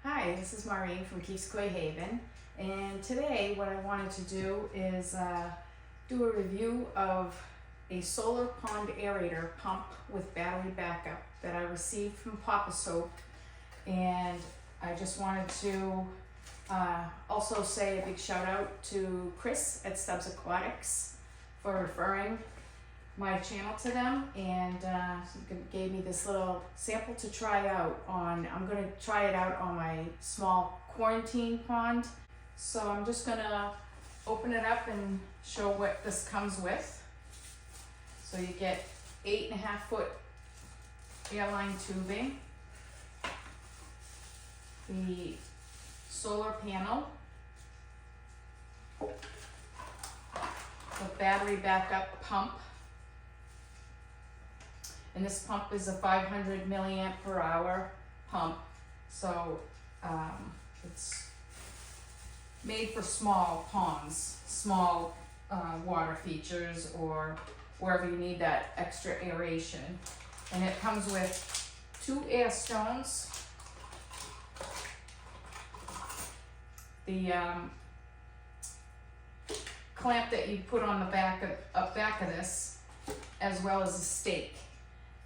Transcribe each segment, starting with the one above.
Hi, this is Maureen from Keys Koi Haven, and today what I wanted to do is do a review of a Solar Pond Aerator pump with battery backup that I received from POPOSOAP, and I just wanted to also say a big shout out to Chris at Stubbs Aquatics for referring my channel to them, and gave me this little sample to try out on. I'm going to try it out on my small quarantine pond. So I'm just going to open it up and show what this comes with. So you get 8.5 foot airline tubing, the solar panel, the battery backup pump. And this pump is a 500 milliamp per hour pump, so it's made for small ponds, small water features, or wherever you need that extra aeration. And it comes with 2 airstones, the clamp that you put on the back of this, as well as a stake.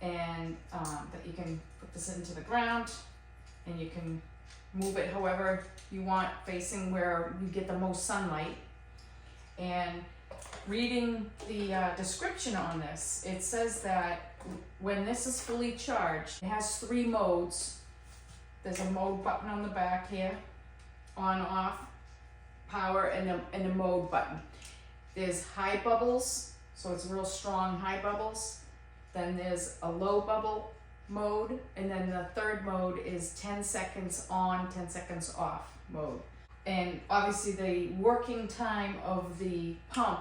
And that you can put this into the ground, and you can move it however you want, facing where you get the most sunlight. And reading the description on this, it says that when this is fully charged, it has 3 modes. There's a mode button on the back here, on, off, power, and a mode button. There's high bubbles, so it's real strong high bubbles. Then there's a low bubble mode, and then the third mode is 10 seconds on, 10 seconds off mode. And obviously the working time of the pump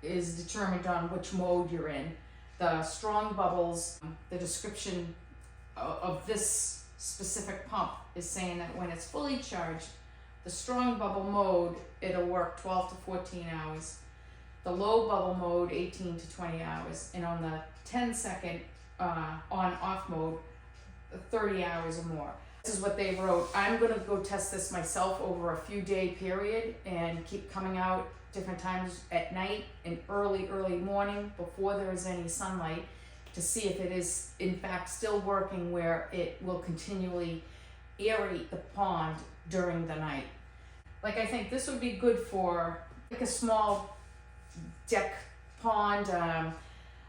is determined on which mode you're in. The strong bubbles, the description of this specific pump is saying that when it's fully charged, the strong bubble mode, it'll work 12 to 14 hours. The low bubble mode, 18 to 20 hours. And on the 10-second on-off mode, 30 hours or more. This is what they wrote. I'm gonna go test this myself over a few day period and keep coming out different times at night and early morning before there is any sunlight to see if it is in fact still working, where it will continually aerate the pond during the night. Like, I think this would be good for like a small deck pond.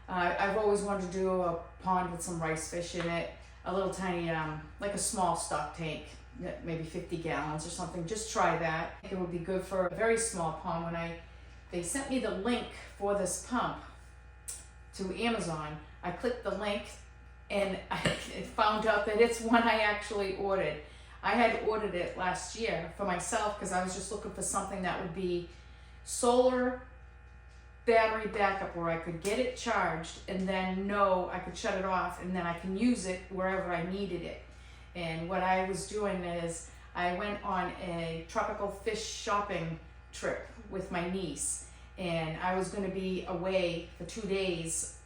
I've always wanted to do a pond with some rice fish in it, a little tiny, like a small stock tank, maybe 50 gallons or something. Just try that. I think it would be good for a very small pond. When they sent me the link for this pump to Amazon, I clicked the link and I found out that it's one I actually ordered. I had ordered it last year for myself because I was just looking for something that would be solar battery backup, where I could get it charged and then know I could shut it off, and then I can use it wherever I needed it. And what I was doing is I went on a tropical fish shopping trip with my niece, and I was going to be away for 2 days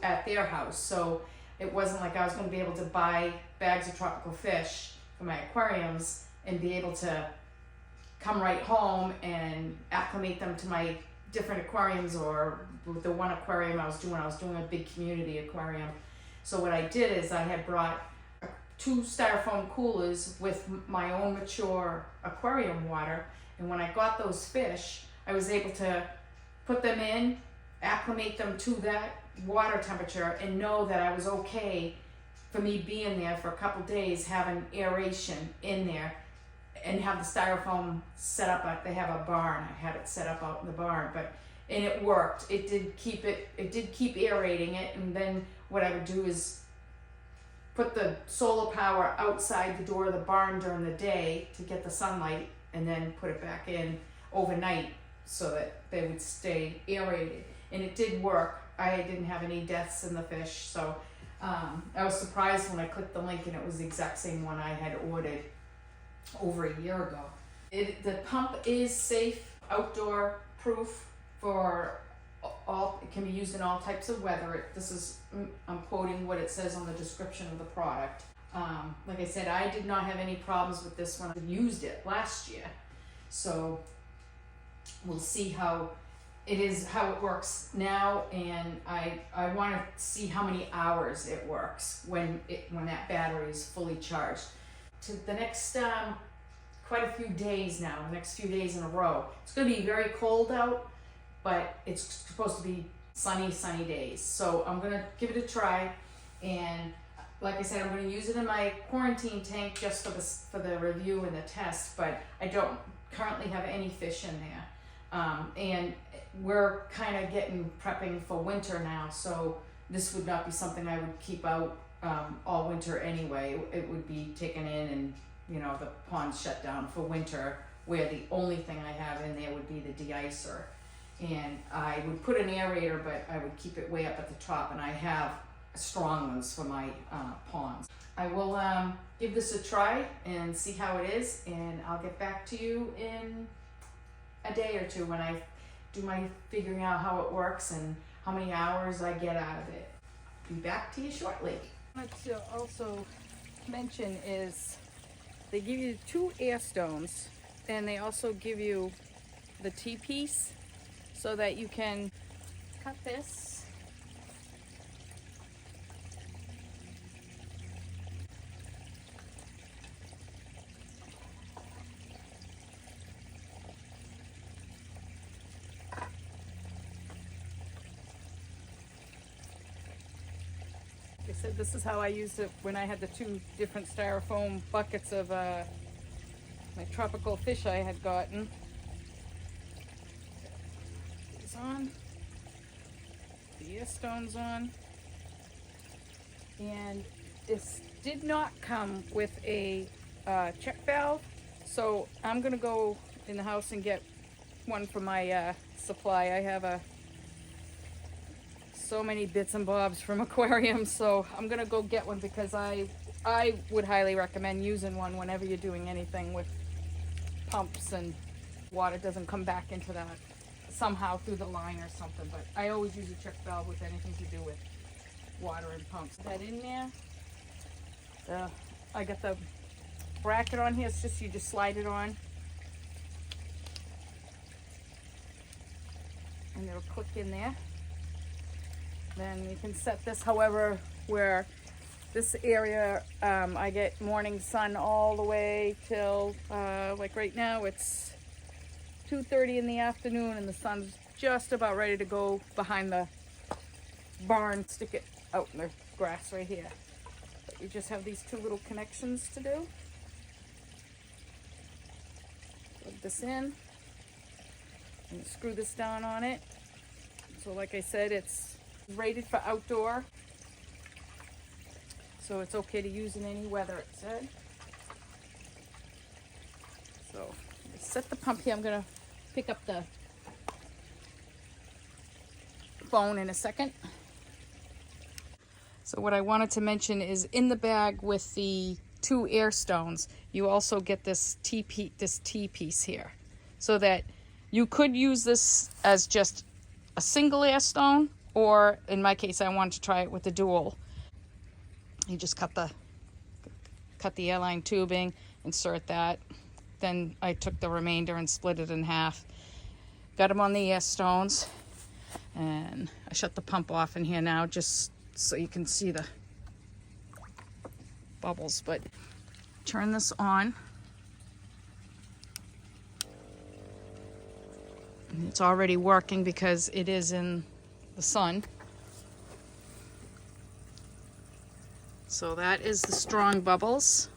at their house, so it wasn't like I was going to be able to buy bags of tropical fish for my aquariums and be able to come right home and acclimate them to my different aquariums, or the one aquarium I was doing a big community aquarium. So what I did is I had brought 2 styrofoam coolers with my own mature aquarium water, and when I got those fish, I was able to put them in, acclimate them to that water temperature, and know that I was okay for me being there for a couple days, having aeration in there, and have the styrofoam set up. They have a barn. I had it set up out in the barn, and it worked. It did keep aerating it. And then what I would do is put the solar power outside the door of the barn during the day to get the sunlight, and then put it back in overnight so that they would stay aerated. And it did work. I didn't have any deaths in the fish, so I was surprised when I clicked the link and it was the exact same one I had ordered over a year ago. The pump is safe, outdoor proof for all. It can be used in all types of weather. I'm quoting what it says on the description of the product. Like I said, I did not have any problems with this when I used it last year. So we'll see how it works now, and I want to see how many hours it works when that battery is fully charged. To the next quite a few days now, the next few days in a row. It's going to be very cold out, but it's supposed to be sunny days. So I'm going to give it a try, and like I said, I'm going to use it in my quarantine tank just for the review and the test, but I don't currently have any fish in there. And we're kind of prepping for winter now, so this would not be something I would keep out all winter anyway. It would be taken in, and the pond's shut down for winter, where the only thing I have in there would be the de-icer. And I would put an aerator, but I would keep it way up at the top, and I have strong ones for my ponds. I will give this a try and see how it is, and I'll get back to you in a day or two when I do my figuring out how it works and how many hours I get out of it. Be back to you shortly. What to also mention is they give you 2 airstones, and they also give you the T-piece so that you can cut this. I said this is how I used it when I had the 2 different styrofoam buckets of my tropical fish I had gotten. These on, the air stones on, and this did not come with a check valve, so I'm gonna go in the house and get one for my supply. I have so many bits and bobs from aquariums, so I'm gonna go get one, because I would highly recommend using one whenever you're doing anything with pumps and water doesn't come back into that somehow through the line or something. But I always use a check valve with anything to do with water and pumps. That in there. I got the bracket on here. It's just you just slide it on, and it'll click in there. Then you can set this however, where this area I get morning sun all the way till like right now it's 2:30 in the afternoon, and the sun's just about ready to go behind the barn. Stick it out in the grass right here. But you just have these 2 little connections to do. Plug this in and screw this down on it. So like I said, it's rated for outdoor, so it's okay to use in any weather, it said. So set the pump here. I'm gonna pick up the phone in a second. So what I wanted to mention is, in the bag with the 2 air stones, you also get this T piece here, so that you could use this as just a single air stone, or in my case, I wanted to try it with the dual. You just cut the airline tubing, insert that. Then I took the remainder and split it in half. Got them on the air stones, and I shut the pump off in here now just so you can see the bubbles. But turn this on. And it's already working because it is in the sun. So that is the strong bubbles.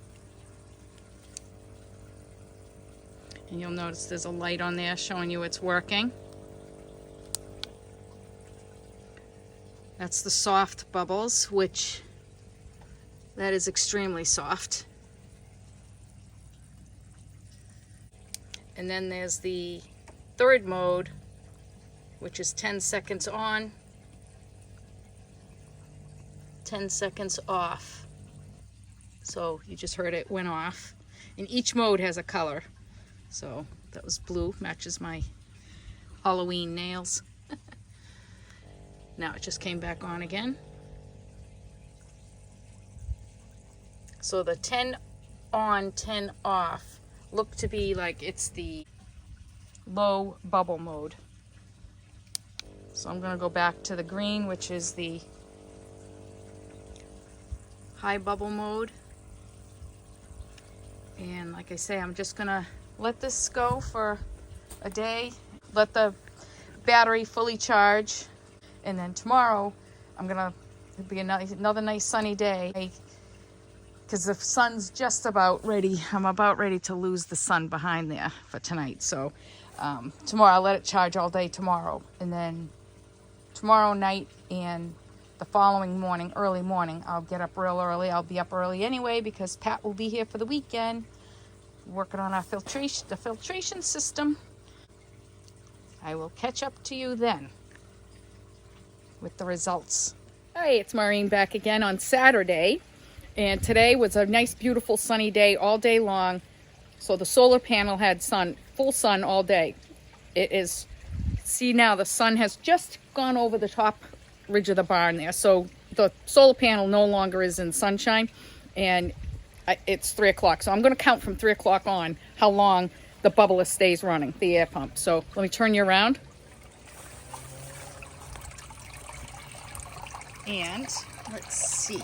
And you'll notice there's a light on there showing you it's working. That's the soft bubbles, which that is extremely soft. And then there's the 3rd mode, which is 10 seconds on, 10 seconds off. So you just heard it went off. And each mode has a color. So that was blue, matches my Halloween nails. Now it just came back on again. So the 10 on, 10 off look to be like it's the low bubble mode. So I'm gonna go back to the green, which is the high bubble mode. And like I say, I'm just gonna let this go for a day, let the battery fully charge, and then tomorrow it'll be another nice sunny day, because the sun's just about ready. I'm about ready to lose the sun behind there for tonight. So tomorrow I'll let it charge all day tomorrow, and then tomorrow night and the following morning, early morning, I'll get up real early. I'll be up early anyway because Pat will be here for the weekend working on our filtration system. I will catch up to you then with the results. Hey, it's Maureen back again on Saturday, and today was a nice beautiful sunny day all day long. So the solar panel had full sun all day. It is, see now the sun has just gone over the top ridge of the barn there, so the solar panel no longer is in sunshine, and it's 3 o'clock, so I'm going to count from 3 o'clock on how long the bubbler stays running, the air pump. So let me turn you around, and let's see.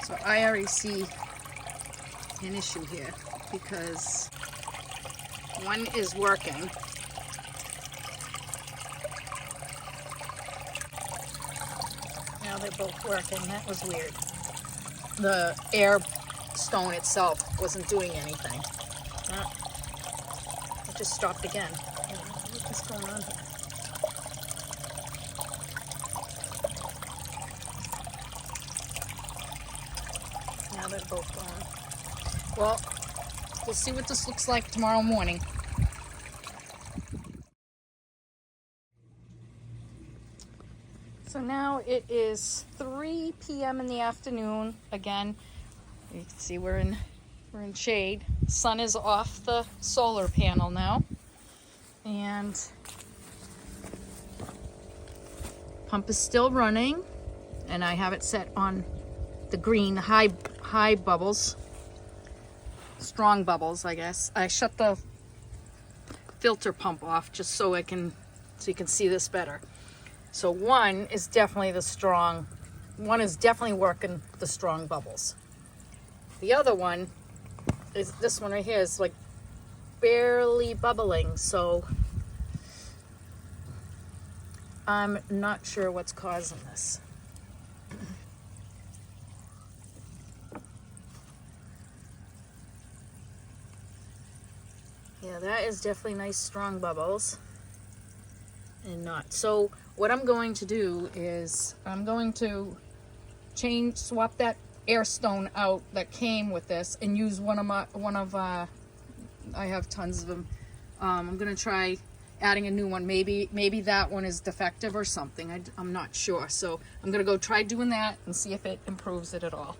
So I already see an issue here because one is working. Now they're both working. That was weird. The airstone itself wasn't doing anything. It just stopped again. What's going on here? Now they're both gone. Well, we'll see what this looks like tomorrow morning. So now it is 3 p.m. in the afternoon. Again, you can see we're in shade. Sun is off the solar panel now, and pump is still running, and I have it set on the green, high bubbles, strong bubbles, I guess. I shut the filter pump off just so you can see this better. So one is definitely working the strong bubbles. The other one is this one right here, is like barely bubbling, so I'm not sure what's causing this. Yeah, that is definitely nice strong bubbles. And not. So what I'm going to do is I'm going to swap that airstone out that came with this and use I have tons of them. I'm going to try adding a new one. Maybe that one is defective or something. I'm not sure. So I'm going to go try doing that and see if it improves it at all.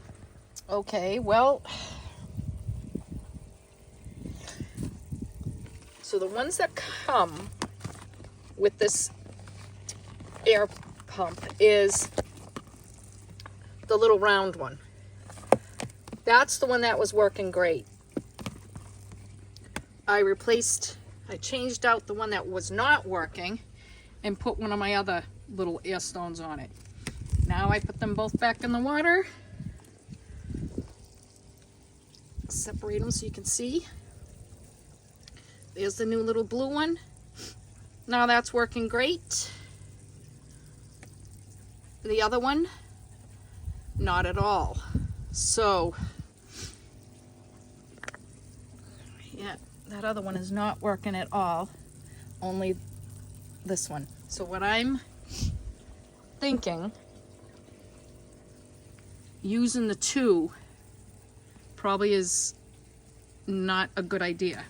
Okay, well, so the ones that come with this air pump is the little round one. That's the one that was working great. I changed out the one that was not working and put one of my other little air stones on it. Now I put them both back in the water. Separate them so you can see. There's the new little blue one. Now that's working great. The other one, not at all. So, yeah, that other one is not working at all. Only this one. So what I'm thinking, using the two probably is not a good idea.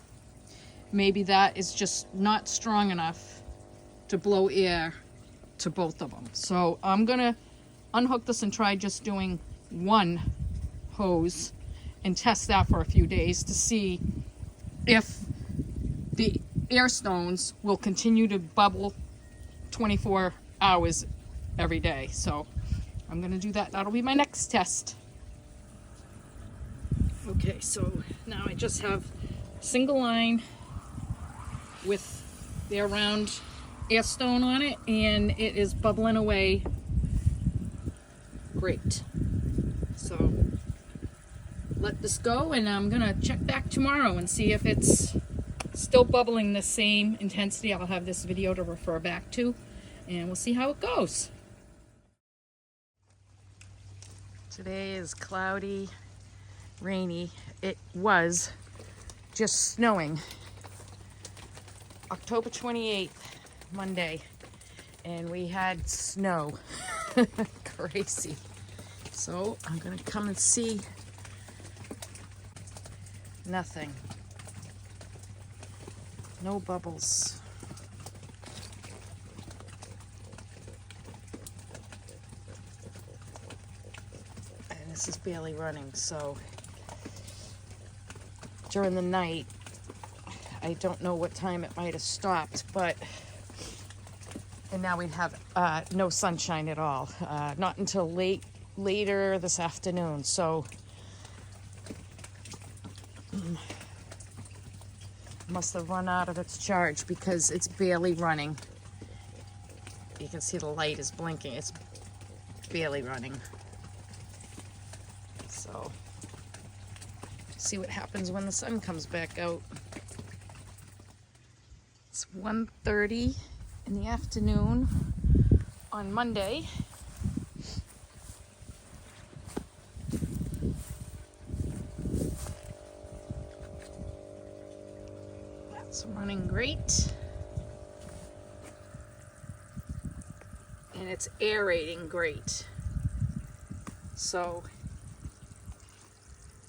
Maybe that is just not strong enough to blow air to both of them. So I'm gonna unhook this and try just doing one hose and test that for a few days to see if the air stones will continue to bubble 24 hours every day. So I'm gonna do that. That'll be my next test. Okay, so now I just have a single line with the round airstone on it, and it is bubbling away great. So let this go, and I'm gonna check back tomorrow and see if it's still bubbling the same intensity. I'll have this video to refer back to, and we'll see how it goes. Today is cloudy, rainy. It was just snowing. October 28th, Monday, and we had snow. Crazy. So I'm gonna come and see. Nothing. No bubbles. And this is barely running, so during the night, I don't know what time it might have stopped, but, and now we'd have no sunshine at all. Not until later this afternoon, so must have run out of its charge because it's barely running. You can see the light is blinking. It's barely running. So, see what happens when the sun comes back out. It's 1:30 in the afternoon on Monday. That's running great. And it's aerating great. So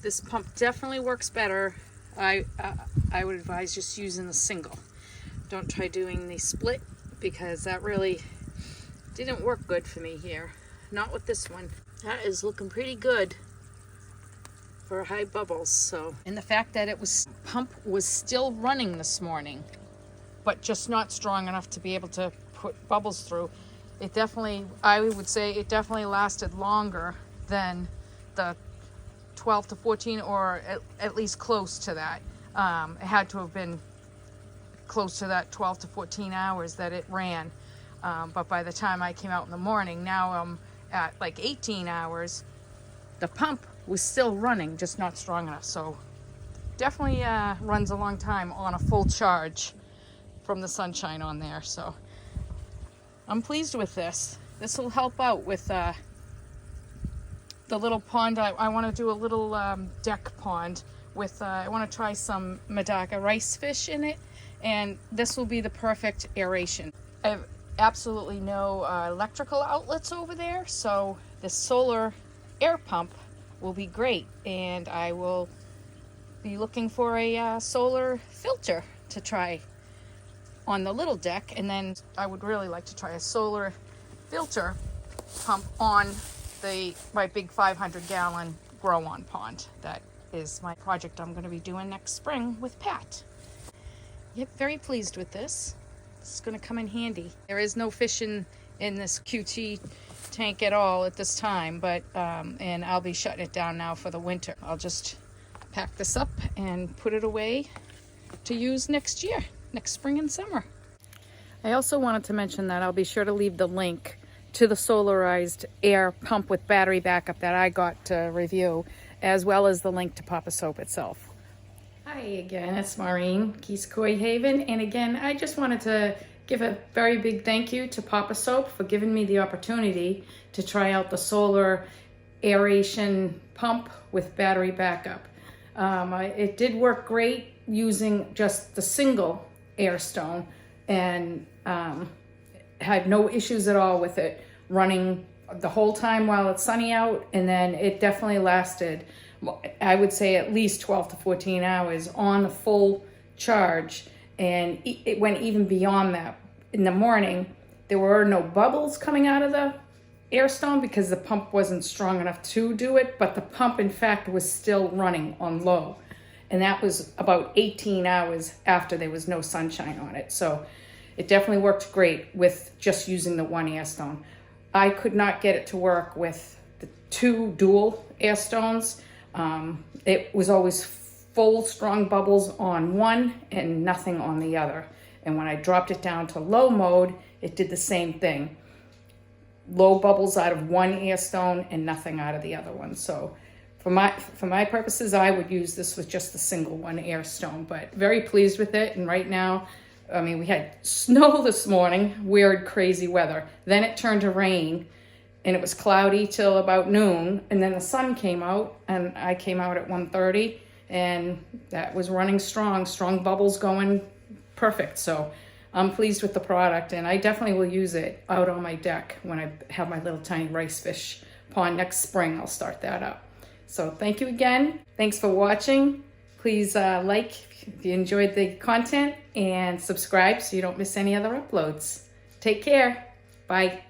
this pump definitely works better. I would advise just using the single. Don't try doing the split because that really didn't work good for me here. Not with this one. That is looking pretty good for high bubbles. So, and the fact that pump was still running this morning, but just not strong enough to be able to put bubbles through. It definitely, I would say it definitely lasted longer than the 12 to 14, or at least close to that. It had to have been close to that 12 to 14 hours that it ran. But by the time I came out in the morning, now I'm at like 18 hours. The pump was still running, just not strong enough. So definitely runs a long time on a full charge from the sunshine on there. So I'm pleased with this. This will help out with the little pond. I want to do a little deck pond with, I want to try some Medaka rice fish in it, and this will be the perfect aeration. I have absolutely no electrical outlets over there, so the solar air pump will be great, and I will be looking for a solar filter to try on the little deck, and then I would really like to try a solar filter pump on my big 500-gallon grow-on pond. That is my project I'm going to be doing next spring with Pat. Yep, very pleased with this. This is going to come in handy. There is no fish in this QT tank at all at this time, but and I'll be shutting it down now for the winter. I'll just pack this up and put it away to use next year, next spring and summer. I also wanted to mention that I'll be sure to leave the link to the solarized air pump with battery backup that I got to review, as well as the link to POPOSOAP itself. Hi again, it's Maureen, Keys-Coy Haven, and again, I just wanted to give a very big thank you to POPOSOAP for giving me the opportunity to try out the solar aeration pump with battery backup. It did work great using just the single airstone, and had no issues at all with it running the whole time while it's sunny out, and then it definitely lasted, I would say, at least 12 to 14 hours on the full charge, and it went even beyond that. In the morning, there were no bubbles coming out of the airstone because the pump wasn't strong enough to do it, but the pump in fact was still running on low, and that was about 18 hours after there was no sunshine on it. So it definitely worked great with just using the one airstone. I could not get it to work with the 2 dual airstones. It was always full strong bubbles on one and nothing on the other. And when I dropped it down to low mode, it did the same thing. Low bubbles out of one airstone and nothing out of the other one. So for my purposes, I would use this with just the single one airstone, but very pleased with it. And right now, I mean, we had snow this morning, weird, crazy weather. Then it turned to rain and it was cloudy till about noon. And then the sun came out and I came out at 1:30 and that was running strong bubbles going perfect. So I'm pleased with the product and I definitely will use it out on my deck when I have my little tiny rice fish pond next spring. I'll start that up. So thank you again. Thanks for watching. Please like if you enjoyed the content and subscribe so you don't miss any other uploads. Take care. Bye.